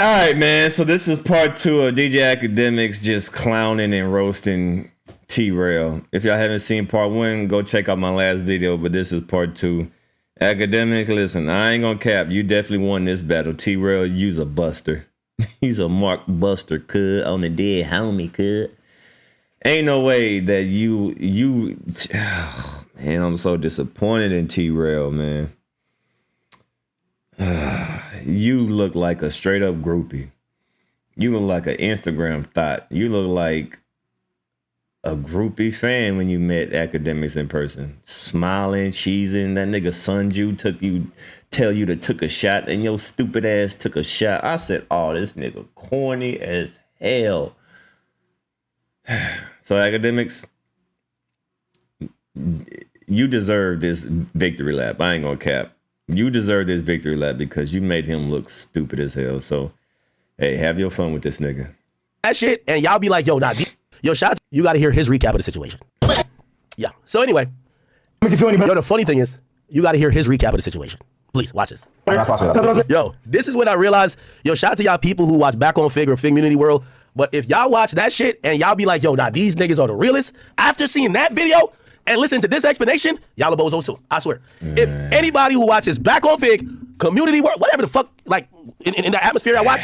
All right, man. So this is part 2 of DJ Akademiks just clowning and roasting T-Rell. If y'all haven't seen part 1, go check out my last video. But this is part 2. Akademiks, listen, I ain't gonna cap. You definitely won this battle. T-Rell, you's a buster. He's a Mark Buster, cuz, on the dead homie, cuz. Ain't no way that you. Oh, man, I'm so disappointed in T-Rell, man. You look like a straight up groupie. You look like an Instagram thought. You look like a groupie fan when you met Akademiks in person. Smiling, cheesing. That nigga Sunju tell you to took a shot, and your stupid ass took a shot. I said, oh, this nigga corny as hell. So Akademiks, you deserve this victory lap. I ain't gonna cap. You deserve this victory lap because you made him look stupid as hell. So, hey, have your fun with this nigga. That shit, and y'all be like, yo, yo, shout out, you got to hear his recap of the situation. Yeah. So anyway, makes you feel any better? Yo, the funny thing is, you got to hear his recap of the situation. Please watch this. Yo, this is when I realized, yo, shout out to y'all people who watch Back on Fig or Figcommunity World. But if y'all watch that shit and y'all be like, yo, these niggas are the realest. After seeing that video and listen to this explanation, y'all are bozos too. I swear. If anybody who watches Back on Fig, Community World, whatever the fuck, like in the atmosphere I watch,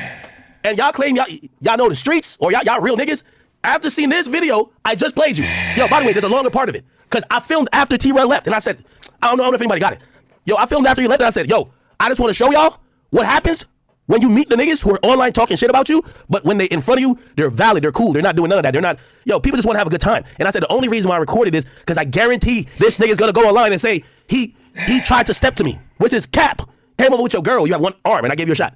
and y'all claim y'all know the streets or y'all real niggas, after seeing this video, I just played you. Yo, by the way, there's a longer part of it. Because I filmed after T-Rell left, and I said, I don't know if anybody got it. Yo, I filmed after he left, and I said, yo, I just want to show y'all what happens when you meet the niggas who are online talking shit about you, but when they in front of you, they're valid, they're cool, they're not doing none of that. They're not, yo, people just want to have a good time. And I said the only reason why I recorded this, because I guarantee this nigga's gonna go online and say, he tried to step to me, which is cap. Came over with your girl, you have one arm, and I gave you a shot.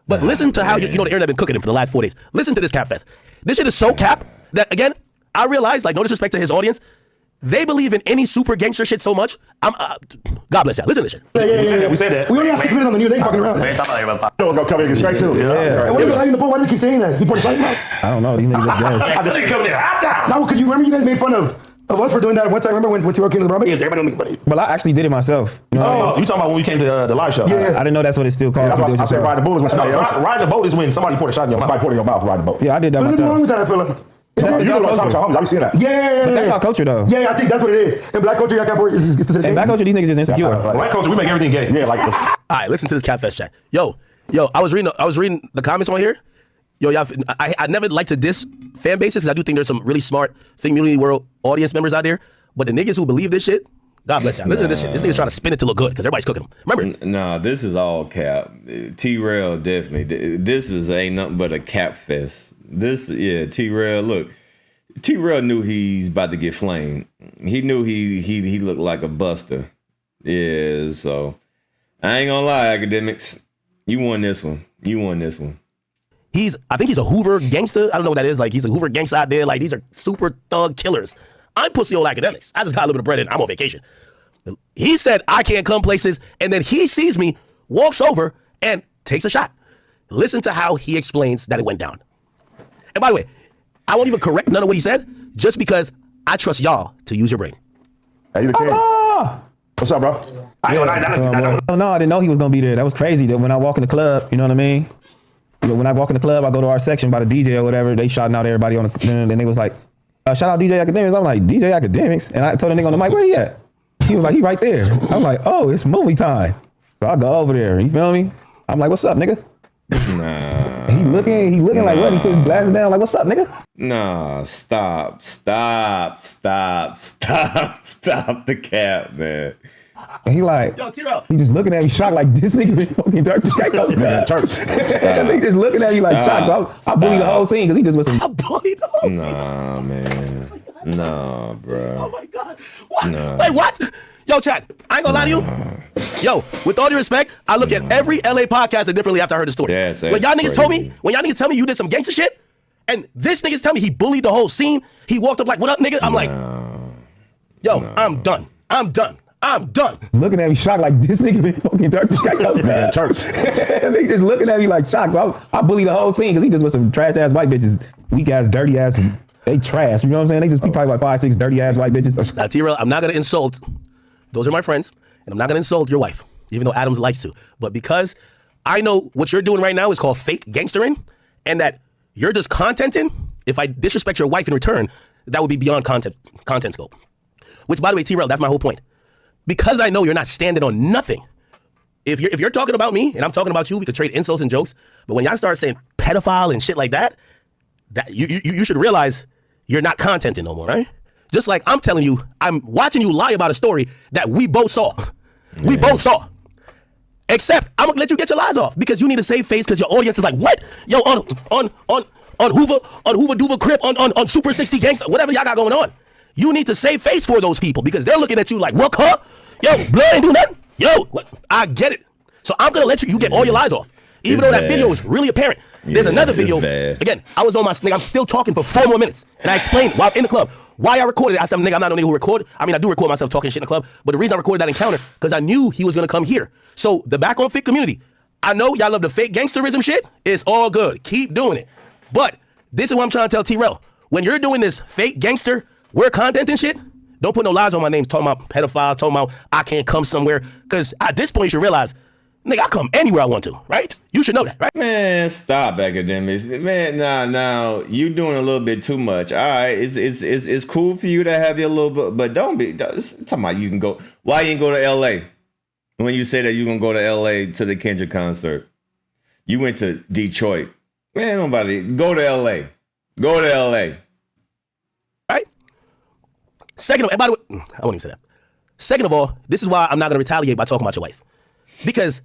But listen to how, you know, the internet been cooking him for the last 4 days. Listen to this cap fest. This shit is so cap that, again, I realized, like, no disrespect to his audience, they believe in any super gangster shit so much. God bless y'all. Listen to this shit. Yeah. We said that. We only have 6 minutes on the news. They ain't fucking around. No one's gonna come in and straight too. Yeah. What is it in the boat? Why do they keep saying that? He put his light out. I don't know. These niggas look gay. I think coming in hot down. No, because you remember you guys made fun of us for doing that one time. Remember when T-Rell came to the Brahma? Yeah, everybody don't make money. Well, I actually did it myself. You know you talking about when we came to the live show? Yeah. I didn't know that's what it's still called. I said riding the boat is when somebody else. Riding the boat is when somebody poured a shot in your mouth. Somebody poured in your mouth riding the boat. Yeah, I did that There's nothing wrong myself. with that, I feel like. You know what I'm talking about? I be seeing that. Yeah. But that's our culture, though. Yeah, I think that's what it is. In black culture, y'all got is considered In black culture, these niggas just insecure. Black culture, we make everything gay. Yeah, like this. All right, listen to this Catfest chat. Yo, I was reading the comments on here. Yo, y'all, I never like to diss fan bases because I do think there's some really smart Figcommunity World audience members out there. But the niggas who believe this shit, God bless y'all. Listen to this shit. This nigga's trying to spin it to look good because everybody's cooking them. Remember? Nah, this is all cap. T-Rell definitely. This ain't nothing but a cap fest. T-Rell, look. T-Rell knew he's about to get flamed. He knew he looked like a buster. Yeah, so I ain't gonna lie, Akademiks. You won this one. I think he's a Hoover gangster. I don't know what that is. Like, he's a Hoover gangster out there. Like, these are super thug killers. I'm pussy old Akademiks. I just got a little bit of bread and I'm on vacation. He said, I can't come places. And then he sees me, walks over, and takes a shot. Listen to how he explains that it went down. And by the way, I won't even correct none of what he said, just because I trust y'all to use your brain. Hey, you the kid. What's up, bro? No, I didn't know he was gonna be there. That was crazy. That when I walk in the club, you know what I mean? You know, when I walk in the club, I go to our section by the DJ or whatever. They shouting out everybody on the, and they was like, shout out DJ Akademiks. I'm like, DJ Akademiks? And I told the nigga on the mic, where he at? He was like, he right there. I'm like, oh, it's movie time. So I go over there. You feel me? I'm like, what's up, nigga? Nah. He looking like what? He put his glasses down like, what's up, nigga? Nah, stop the cap, man. And he like, Yo, T-Rell. he just looking at me shocked like this nigga been fucking Turkish. They just looking at me like shocked. So I bullied the whole scene because he just was some. I bullied the whole scene. Nah, man. Nah, bro. Oh my God. What? Nah. Wait, what? Yo, Chad, I ain't gonna lie to you. Yo, with all due respect, I look at every LA podcast differently after I heard the story. Yes, when y'all niggas tell me you did some gangster shit, and this niggas tell me he bullied the whole scene, he walked up like, what up, nigga? I'm like, yo, I'm done. Looking at me shocked like this nigga been fucking Turkish. They just looking at me like shocked. So I bullied the whole scene because he just was some trash ass white bitches, weak ass, dirty ass. They trash. You know what I'm saying? They just be probably like 5, 6 dirty ass white bitches. Now, T-Rell, I'm not gonna insult. Those are my friends, and I'm not gonna insult your wife, even though Adams likes to. But because I know what you're doing right now is called fake gangstering, and that you're just contenting. If I disrespect your wife in return, that would be beyond content scope. Which, by the way, T-Rell, that's my whole point. Because I know you're not standing on nothing. If you're talking about me and I'm talking about you, we could trade insults and jokes. But when y'all start saying pedophile and shit like that you should realize you're not contenting no more, right? Just like I'm telling you, I'm watching you lie about a story that we both saw. We both saw. Except I'm gonna let you get your lies off because you need to save face because your audience is like, what? Yo, on Hoover Duva Crip, on Super 60 Gangsta, whatever y'all got going on. You need to save face for those people because they're looking at you like, what, huh? Yo, blood ain't do nothing. Yo, what? I get it. So I'm gonna let you get all your lies off. Even though that video is really apparent. There's another video. Again, I was on my nigga, I'm still talking for 4 more minutes. And I explained while in the club why I recorded it. I said, nigga, I'm not a nigga who record. I mean, I do record myself talking shit in the club, but the reason I recorded that encounter, because I knew he was gonna come here. So the back on Figcommunity, I know y'all love the fake gangsterism shit. It's all good. Keep doing it. But this is what I'm trying to tell T-Rell. When you're doing this fake gangster, we're content and shit, don't put no lies on my name talking about pedophile, talking about I can't come somewhere. Because at this point, you should realize, nigga, I come anywhere I want to, right? You should know that, right? Man, stop, Akademiks. Man, now you doing a little bit too much. All right, it's cool for you to have your little bit, but don't be talking about you can go. Why you didn't go to L.A. when you say that you're gonna go to L.A. to the Kendrick concert? You went to Detroit. Man, nobody go to L.A. Go to L.A. Right? Second of all, by the way, I won't even say that. Second of all, this is why I'm not gonna retaliate by talking about your wife, because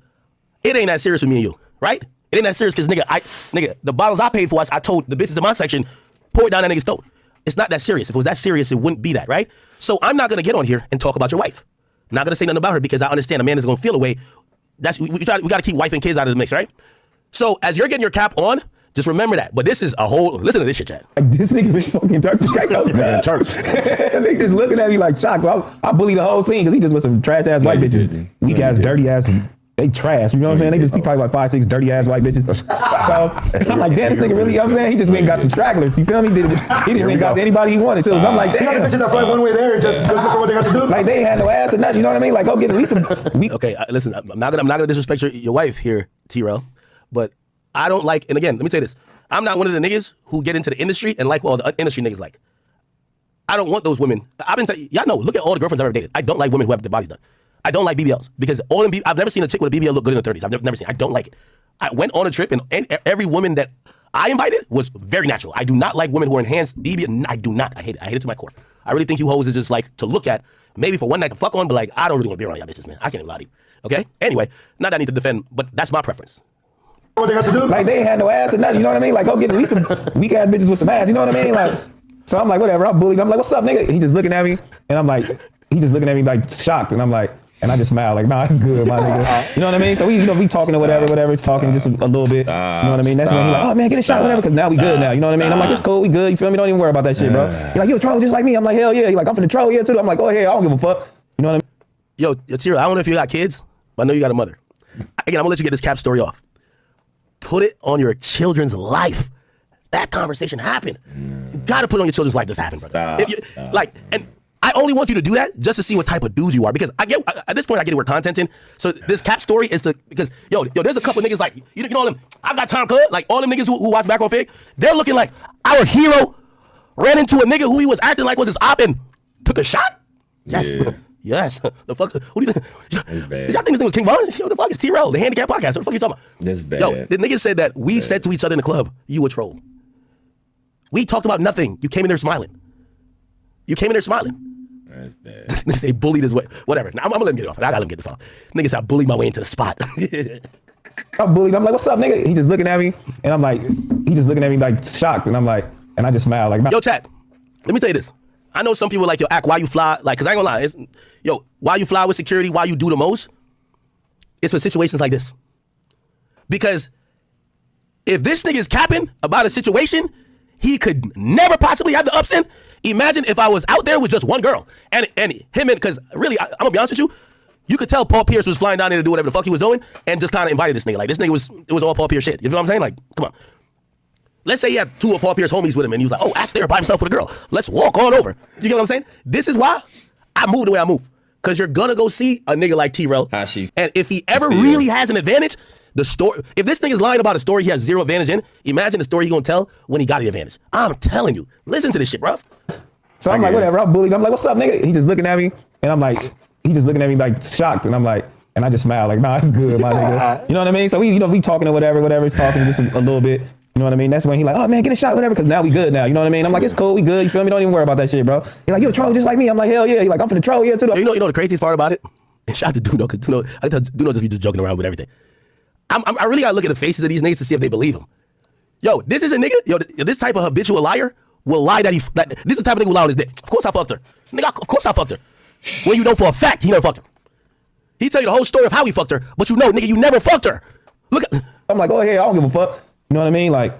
it ain't that serious with me and you, right? It ain't that serious because nigga, the bottles I paid for, I told the bitches in my section, pour it down that nigga's throat. It's not that serious. If it was that serious, it wouldn't be that, right? So I'm not gonna get on here and talk about your wife. I'm not gonna say nothing about her because I understand a man is gonna feel a way. We gotta keep wife and kids out of the mix, right? So as you're getting your cap on, just remember that. But this is a whole, listen to this shit, chat. This nigga been smoking Turks and Caicos, man. Turks. They just looking at me like shocked. So I bully the whole scene because he just with some trash ass white bitches. Weak ass, dirty ass. They trash. You know what I'm saying? They just be probably like 5, 6 dirty ass white bitches. So I'm like, damn, this nigga really, you know what I'm saying? He just went and got some stragglers. You feel me? He didn't got anybody he wanted to. So I'm like, damn. You got the bitches that fly one way there and just look for what they got to do. Like they had no ass or nothing. You know what I mean? Like go get at least some. Okay, listen, I'm not gonna disrespect your wife here, T-Rell, but I don't like, and again, let me tell you this. I'm not one of the niggas who get into the industry and like what all the industry niggas like. I don't want those women. I've been telling y'all know, look at all the girlfriends I've ever dated. I don't like women who have their bodies done. I don't like BBLs because I've never seen a chick with a BBL look good in her 30s. I've never seen it. I don't like it. I went on a trip and every woman that I invited was very natural. I do not like women who are enhanced BBL. I do not. I hate it. I hate it to my core. I really think you hoes is just like to look at, maybe for one night to fuck on, but like I don't really want to be around y'all bitches, man. I can't even lie to you. Okay? Anyway, not that I need to defend, but that's my preference. What they got to do? Like they ain't had no ass or nothing. You know what I mean? Like go get at least some weak ass bitches with some ass. You know what I mean? Like so I'm like whatever. I'm bullied. I'm like what's up, nigga? He just looking at me and I'm like he just looking at me like shocked and I'm like. And I just smile like, nah, it's good, my nigga. You know what I mean? So we talking or whatever. It's talking just a little bit. You know what I mean? That's when he's like, oh man, get a shot, whatever, because now we good now. You know what I mean? I'm like, it's cool, we good. You feel me? Don't even worry about that shit, bro. You're like, you a troll just like me. I'm like, hell yeah. You're like, I'm finna troll here too. I'm like, go ahead, I don't give a fuck. You know what I mean? Yo, T-Rell, I don't know if you got kids, but I know you got a mother. Again, I'm gonna let you get this cap story off. Put it on your children's life. That conversation happened. You gotta put it on your children's life. This happened, brother. Like, and I only want you to do that just to see what type of dudes you are, because I get at this point I get we're contenting. So this cap story is because yo, there's a couple niggas like you know them. I got time, cuz like all them niggas who watch back on Fig, they're looking like our hero ran into a nigga who he was acting like was his op and took a shot. Yes, yes. The fuck? What do you think? That's bad. Y'all think this nigga was King Von? Yo, the fuck is T-Rell, the handicap podcast? What the fuck you talking about? That's bad. Yo, the nigga said that we said to each other in the club, "You a troll." We talked about nothing. You came in there smiling. You came in there smiling. That's bad. They say bullied his way. Whatever. Now, I'm gonna let him get it off. I gotta let him get this off. Niggas said I bullied my way into the spot. I'm bullied. I'm like, what's up, nigga? He just looking at me, and I'm like, he just looking at me like shocked, and I'm like, and I just smile like, yo, chat. Let me tell you this. I know some people like, yo, act why you fly. Like, cause I ain't gonna lie. Yo, why you fly with security, why you do the most, it's for situations like this. Because if this nigga is capping about a situation he could never possibly have the ups in, imagine if I was out there with just one girl and him and, because really, I'm gonna be honest with you, you could tell Paul Pierce was flying down there to do whatever the fuck he was doing and just kind of invited this nigga. Like this nigga it was all Paul Pierce shit. You know what I'm saying? Like, come on. Let's say he had 2 of Paul Pierce homies with him and he was like, oh, Axe there by himself with a girl. Let's walk on over. You get what I'm saying? This is why I move the way I move. Cause you're gonna go see a nigga like T-Rell. And if he ever really has an advantage, The story, if this nigga's lying about a story he has zero advantage in, imagine the story he gonna tell when he got the advantage. I'm telling you, listen to this shit, bro. So I'm like, whatever, I'm bullied. I'm like, what's up, nigga? He's just looking at me, and I'm like, he's just looking at me like shocked, and I'm like, and I just smile like, nah, it's good, my nigga. You know what I mean? So we talking or whatever, it's talking just a little bit. You know what I mean? That's when he like, oh man, get a shot, whatever, because now we good now. You know what I mean? I'm like, it's cool, we good. You feel me? Don't even worry about that shit, bro. He's like, you a troll just like me. I'm like, hell yeah. He's like, I'm finna troll here too. You know the craziest part about it? And shout out to Duno, because Duno, I tell Duno just be just joking around with everything. I really gotta look at the faces of these niggas to see if they believe him. Yo, this is a nigga. Yo, this type of habitual liar will lie that this is the type of nigga who lie on his dick. Of course I fucked her, nigga. Of course I fucked her. When you know for a fact he never fucked her. He tell you the whole story of how he fucked her, but you know, nigga, you never fucked her. Look at. I'm like, go ahead, I don't give a fuck. You know what I mean? Like,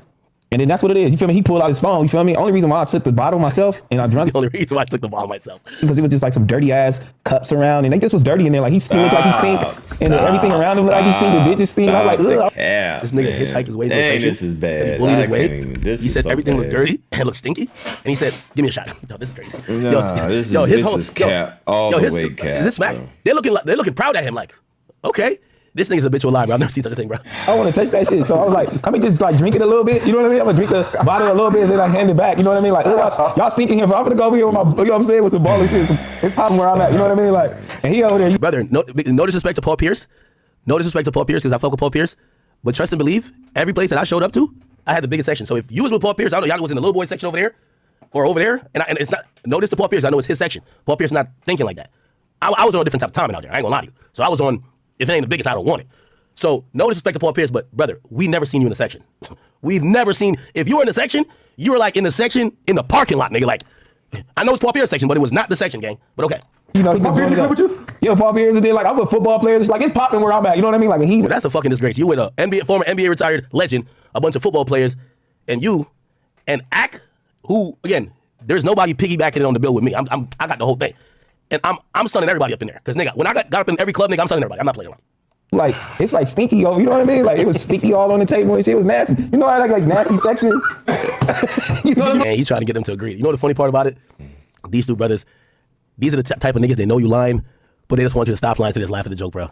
and then that's what it is. You feel me? He pulled out his phone. You feel me? Only reason why I took the bottle myself and I drunk the only reason why I took the bottle myself because it was just like some dirty ass cups around, and they just was dirty in there. Like he looked like he stink, and everything around him looked like he stink. The bitches stink. I was like, ugh. This nigga hitchhiked his way to the section. This is bad. Said he bullied his way. He said everything looked dirty and looked stinky, and he said, "Give me a shot." Yo, this is crazy. This is cap. All the way cap. Is this smack? They're looking proud at him. Like, okay. This nigga's a bitch alive, bro. I've never seen such a thing, bro. I want to taste that shit. So I was like, let me just like drink it a little bit. You know what I mean? I'm gonna drink the bottle a little bit and then I hand it back. You know what I mean? Like, y'all sneaking here. I'm gonna go over here with my, you know what I'm saying, with some ball and shit. It's popping where I'm at. You know what I mean? Like, and he over there. Brother, no disrespect to Paul Pierce. No disrespect to Paul Pierce because I fuck with Paul Pierce. But trust and believe, every place that I showed up to, I had the biggest section. So if you was with Paul Pierce, I don't know, y'all was in the little boy section over there or over there. And it's not, notice to Paul Pierce, I know it's his section. Paul Pierce not thinking like that. I was on a different type of timing out there. I ain't gonna lie to you. So I was on, if it ain't the biggest, I don't want it. So no disrespect to Paul Pierce, but brother, we never seen you in the section. We've never seen, if you were in the section, you were like in the section in the parking lot, nigga. Like, I know it's Paul Pierce section, but it was not the section, gang. But okay. You know, Paul Pierce with you? Yeah, Paul Pierce did. Like, I'm with football players. It's like, it's popping where I'm at. You know what I mean? Like, and well, that's a fucking disgrace. You with a former NBA retired legend, a bunch of football players, and you, and Ak, who, again, there's nobody piggybacking it on the bill with me. I got the whole thing. And I'm sunning everybody up in there. Because, nigga, when I got up in every club, nigga, I'm sunning everybody. I'm not playing around. Like, it's like stinky, you know what I mean? Like, it was stinky all on the table and shit. It was nasty. You know, I like nasty section. You know what I mean? And he trying to get them to agree. You know the funny part about it? These two brothers, these are the type of niggas, they know you lying, but they just want you to stop lying so they just laugh at the joke, bro.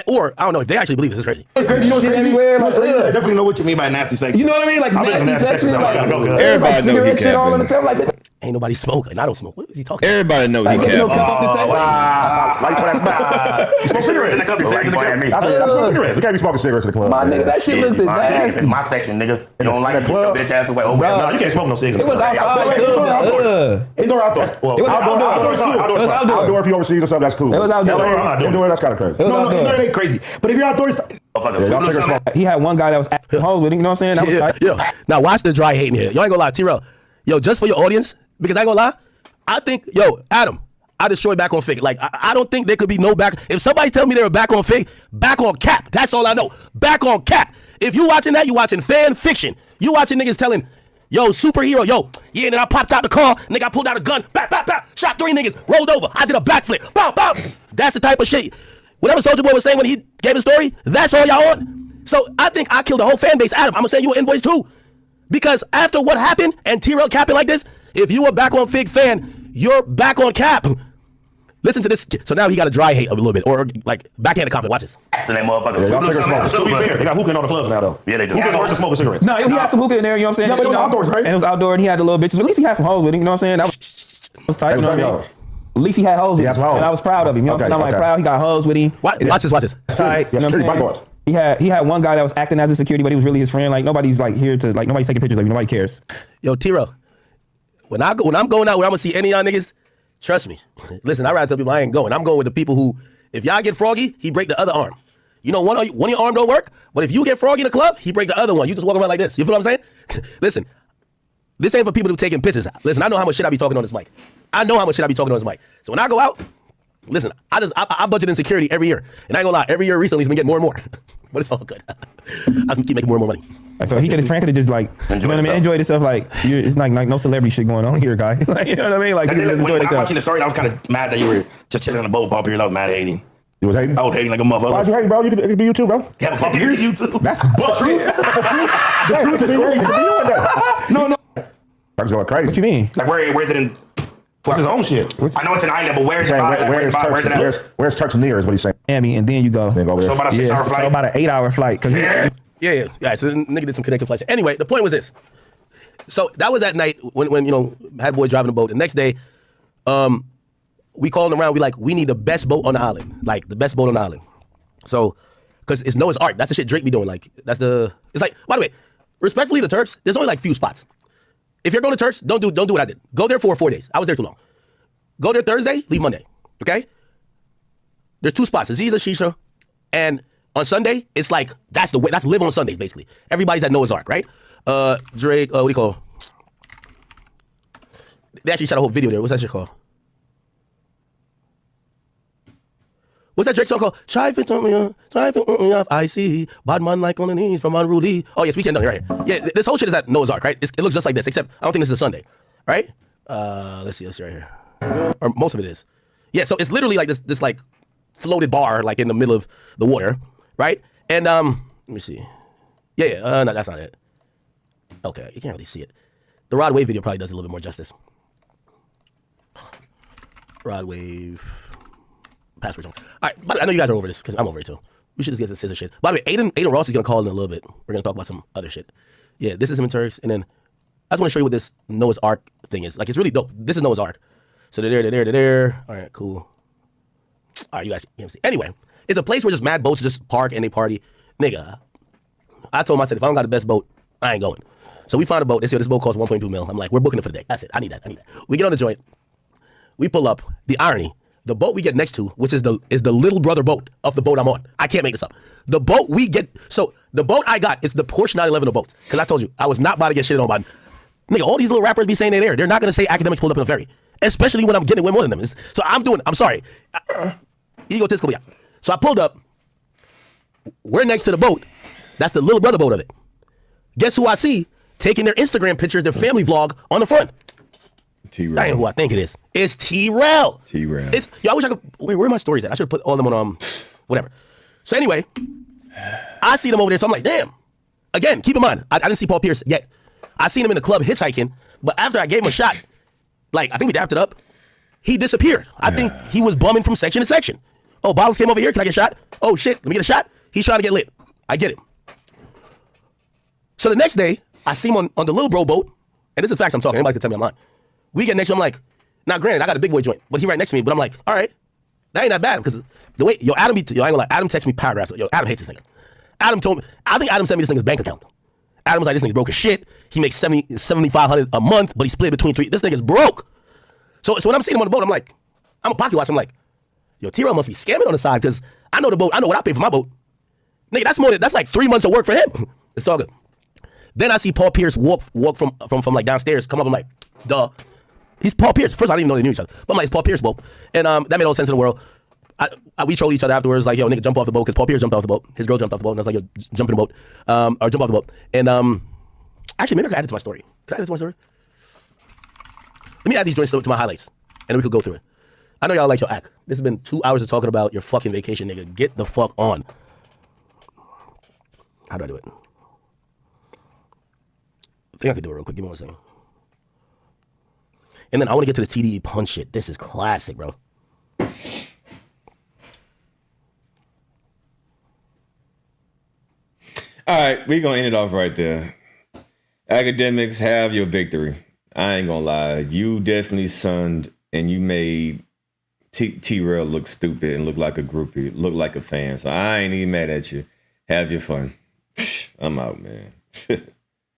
Or, I don't know, if they actually believe this is crazy. It's crazy. You know what's crazy? I definitely know what you mean by nasty section. You know what I mean? Like, nasty section. Like, everybody knows he shit all on the capping. table. Like, Ain't nobody smoke, and I don't smoke. What is he talking about? Everybody knows he you know, capping. come off the table. Like for that you smoke cigarettes in the club. You smoke cigarettes. You can't be smoking cigarettes in the club. My nigga, that shit was the nasty. My section, nigga. You don't like the club? bitch ass away. Oh, No, you can't smoke no cigarettes. It was outside, too. Indoor, outdoor. Well, It was outdoor is cool. outdoor. It was outdoor. Outdoor if you overseas or something, that's cool. It was outdoor. Indoor, that's kind of crazy. No, indoor ain't crazy. But if you're outdoors, Y'all cigarette smoke. He had one guy that was acting hoes with him, you know what I'm saying? That was tight. Yo, now watch the dry hating here. Y'all ain't gonna lie, T-Rell. Yo, just for your audience, because I ain't gonna lie, I think, Adam, I destroyed back on Fig. Like, I don't think there could be no back. If somebody tell me they were back on Fig, back on Cap. That's all I know. Back on Cap. If you watching that, you watching fan fiction. You watching niggas telling, yo, superhero, yeah, and then I popped out the car, nigga, I pulled out a gun, bap, shot 3 niggas, rolled over, I did a backflip, bam. That's the type of shit. Whatever Soulja Boy was saying when he gave his story, that's all y'all on. So I think I killed the whole fan base. Adam, I'm gonna send you an invoice too. Because after what happened and T-Rell capping like this, if you a back on Fig fan, you're back on Cap. Listen to this. So now he got a dry hate a little bit, or like backhanded comment. Watch this. So that motherfucker. Y'all cigarette smokers. To be fair, they got hookah in all the clubs now, though. Yeah, they do. Hookah's worse than smoking cigarettes. No, he had some hookah in there, you know what I'm saying? Yeah, but it was You know, outdoors, right? And it was outdoor, and he had the little bitches. At least he had some hoes with him, you know what I'm saying? That was tight, you know what I mean? At least he had hoes with him, and I was proud of him, you know what I'm saying? I'm like proud, he got hoes with him. Watch this. Tight, you know what I'm saying? He had one guy that was acting as a security, but he was really his friend. Like, nobody's like here to, like, nobody's taking pictures of you, nobody cares. Yo, T-Rell, when I'm going out where I'm gonna see any of y'all niggas, trust me. Listen, I rather tell people I ain't going. I'm going with the people who, if y'all get froggy, he break the other arm. You know, one of your arm don't work, but if you get froggy in the club, he break the other one. You just walk around like this. You feel what I'm saying? Listen, this ain't for people who taking pictures. Listen, I know how much shit I be talking on this mic. So when I go out, listen, I budget in security every year. And I ain't gonna lie, every year recently he's been getting more and more. But it's all good. I just keep making more and more money. So he could his friend could have just like, you know what I mean, enjoy himself. Like, it's like no celebrity shit going on here, guy. Like, you know what I mean? Like, he just enjoy when I himself. watching the story, I was kind of mad that you were just chilling on the boat, Paul Pierce. I was mad at hating. You was hating? I was hating like a motherfucker. Why'd you hate, bro? It could be you too, bro. Yeah, but Paul Pierce, you too. That's bullshit. The truth is crazy. no. I was going crazy. What you mean? Like, where's it in? What's his own shit? I know it's an island, but where's it? Where's Turks near is what he's saying. Miami, and then you go. Then go over So there. about a 6 hour So flight. about an 8-hour flight. Cause Yeah. So the nigga did some connecting flights. Anyway, the point was this. So that was that night when you know, had boy driving the boat. The next day, we called around. We need the best boat on the island. Like the best boat on the island. So, cause it's Noah's Ark. That's the shit Drake be doing. Like it's like, by the way, respectfully to Turks, there's only like few spots. If you're going to Turks, don't do what I did. Go there for 4 days. I was there too long. Go there Thursday, leave Monday. Okay? There's 2 spots, Aziza, Shisha, and on Sunday, it's like, that's the way, that's live on Sundays, basically. Everybody's at Noah's Ark, right? Drake, what do you call? They actually shot a whole video there. What's that shit called? What's that Drake song called? Try fit on me off. I see bad man like on the knees from unruly. Oh yes, Weekend Done right here. Yeah, this whole shit is at Noah's Ark, right? It looks just like this, except I don't think this is a Sunday, right? Let's see right here, or most of it is. Yeah, so it's literally like this like floated bar like in the middle of the water, right? And let me see. Yeah, no, that's not it. Okay, you can't really see it. The Rod Wave video probably does a little bit more justice. Rod Wave. Password. All right, but I know you guys are over this because I'm over it too. We should just get the scissor shit. By the way, Aiden Ross is gonna call in a little bit. We're gonna talk about some other shit. Yeah, this is him in Turks, and then I just want to show you what this Noah's Ark thing is. Like, it's really dope. This is Noah's Ark. So they're there. All right, cool. All right, you guys can't see. Anyway, it's a place where just mad boats just park and they party. Nigga, I told him, I said, if I don't got the best boat, I ain't going. So we found a boat. They said this boat costs 1.2 mil. I'm like, we're booking it for the day. That's it. I need that. We get on the joint. We pull up. The irony. The boat we get next to, which is the little brother boat of the boat I'm on. I can't make this up. The boat we get, so the boat I got, it's the Porsche 911 of boats. Because I told you, I was not about to get shit on by. Nigga, all these little rappers be saying they're there. They're not going to say Akademiks pulled up in a ferry. Especially when I'm getting with one of them. So I'm sorry. Egotistical, yeah. So I pulled up. We're next to the boat. That's the little brother boat of it. Guess who I see taking their Instagram pictures, their family vlog on the front? T-Rell. That ain't who I think it is. It's T-Rell. T-Rell. I wish I could. Wait, where are my stories at? I should have put all of them on whatever. So anyway, I see them over there. So I'm like, damn. Again, keep in mind, I didn't see Paul Pierce yet. I seen him in the club hitchhiking, but after I gave him a shot, like I think we dapped it up, he disappeared. I think he was bumming from section to section. Oh, bottles came over here. Can I get a shot? Oh shit, let me get a shot. He's trying to get lit. I get it. So the next day, I see him on the little bro boat, and this is facts I'm talking. Anybody can tell me I'm lying. We get next to him, I'm like, now granted, I got a big boy joint, but he right next to me, but I'm like, all right, that ain't that bad, because the way, I ain't gonna lie, Adam texted me paragraphs. Adam hates this nigga. Adam told me, I think Adam sent me this nigga's bank account. Adam was like, this nigga's broke as shit. He makes $7,500 a month, but he split between 3. This nigga's broke. So when I'm seeing him on the boat, I'm like, I'm a pocket watch. I'm like, yo, T-Rell must be scamming on the side, because I know the boat, I know what I pay for my boat. Nigga, that's like 3 months of work for him. It's all good. Then I see Paul Pierce walk from like downstairs, come up, I'm like, duh. He's Paul Pierce. First, I didn't even know they knew each other. But I'm like, it's Paul Pierce boat. And that made all sense in the world. We trolled each other afterwards, like, yo, nigga, jump off the boat, because Paul Pierce jumped off the boat. His girl jumped off the boat, and I was like, yo, jump in the boat. Or jump off the boat. And actually, maybe I could add it to my story. Could I add it to my story? Let me add these joints to my highlights, and then we could go through it. I know y'all like your act. This has been 2 hours of talking about your fucking vacation, nigga. Get the fuck on. How do I do it? I think I could do it real quick. Give me 1 second. And then I want to get to the TDE punch shit. This is classic, bro. All right, we're going to end it off right there. Akademiks, have your victory. I ain't going to lie. You definitely sunned, and you made T-Rell look stupid and look like a groupie, look like a fan. So I ain't even mad at you. Have your fun. I'm out, man.